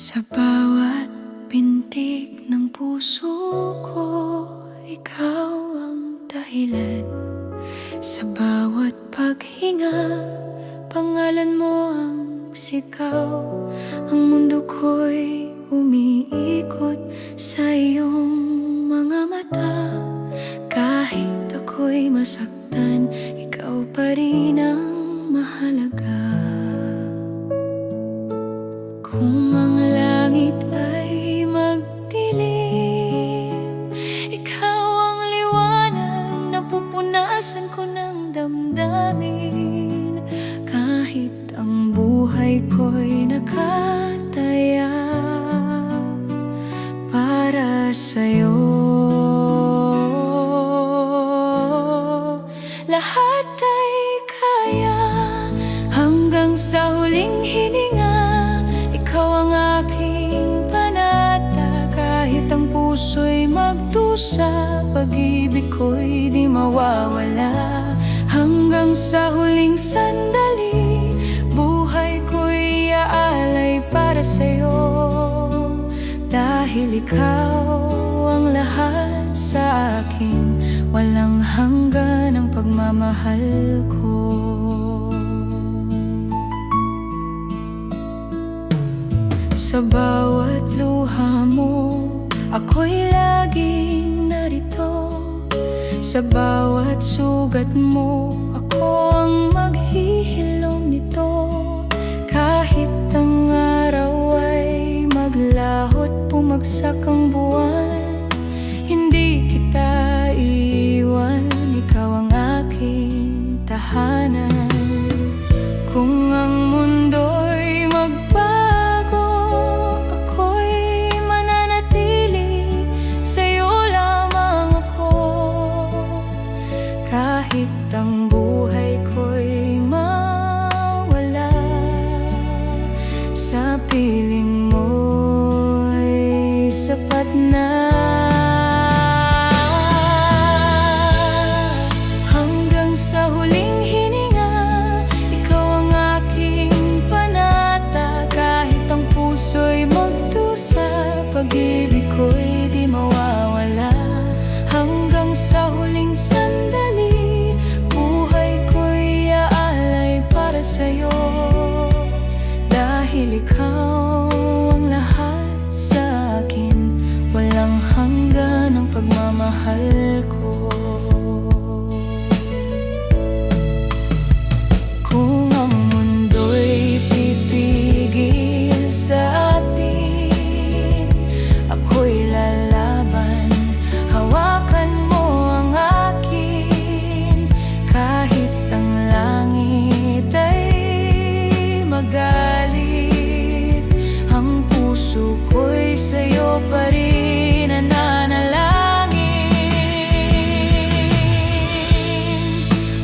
Sa bawat pintig ng puso ko, ikaw ang dahilan. Sa bawat paghinga, pangalan mo ang sigaw. Ang mundo ko'y umiikot sa iyong mga mata. Kahit ako'y masaktan, ikaw pa rin ang mahalaga. Kung ang langit ay magdilim, ikaw ang liwanag na pupunasan ko ng damdamin. Kahit ang buhay ko'y nakataya para sa'yo, lahat ay kaya. Hanggang sa huling hininga, ikaw ang aking panata. Kahit ang puso'y magdusa, pag-ibig ko'y di mawawala. Hanggang sa huling sandali, buhay ko'y iaalay para sa'yo. Dahil ikaw ang lahat sa akin, walang hanggan ang pagmamahal ko. Sa bawat luha mo, ako'y laging narito. Sa bawat sugat mo, ako ang maghihilom nito. Kahit ang araw ay maglaho't bumagsak ang buwan, hindi kita iiwan. Ikaw ang aking tahanan. Kung ang mundo'y magbago, ako'y mananatili, sa'yo lamang ako. Kahit ang buhay ko'y mawala, sa piling mo'y sapat na. Hanggang sa huling hininga, ikaw ang aking panata. Kahit ang puso'y magdusa, pag-ibig ko'y di mawawala. Hanggang sa huling sandali, buhay ko'y iaalay para sa'yo. Dahil ikaw ang lahat sa akin, walang hanggan ang pagmamahal ko. Kung ang mundo'y pipigil sa atin, ako'y lalaban. Hawakan mo ang akin. Kahit ang langit ay magalit, ang puso ko'y sa'yo pa rin nananalangin.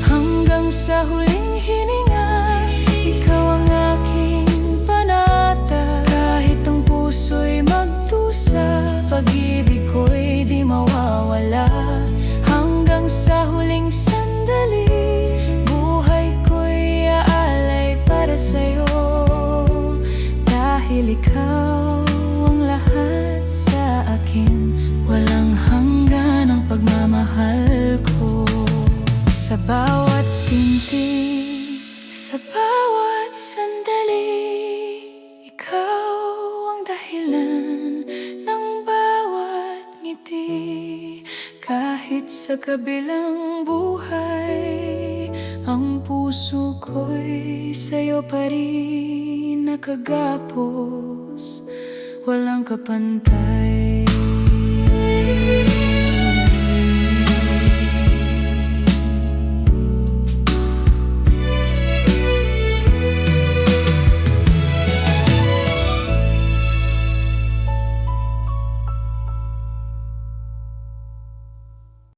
Hanggang sa huling hininga, ikaw ang aking panata. Kahit ang puso'y magdusa, pag-ibig ko'y di mawawala. Hanggang sa huling sandali, buhay ko'y iaalay para sa'yo. Dahil ikaw ang lahat sa akin, walang hanggan ang pagmamahal ko. Sa bawat pintig, sa bawat sandali, ikaw ang dahilan ng bawat ngiti. Kahit sa kabilang buhay, ang puso ko'y sa'yo pa rin nakagapos. Walang kapantay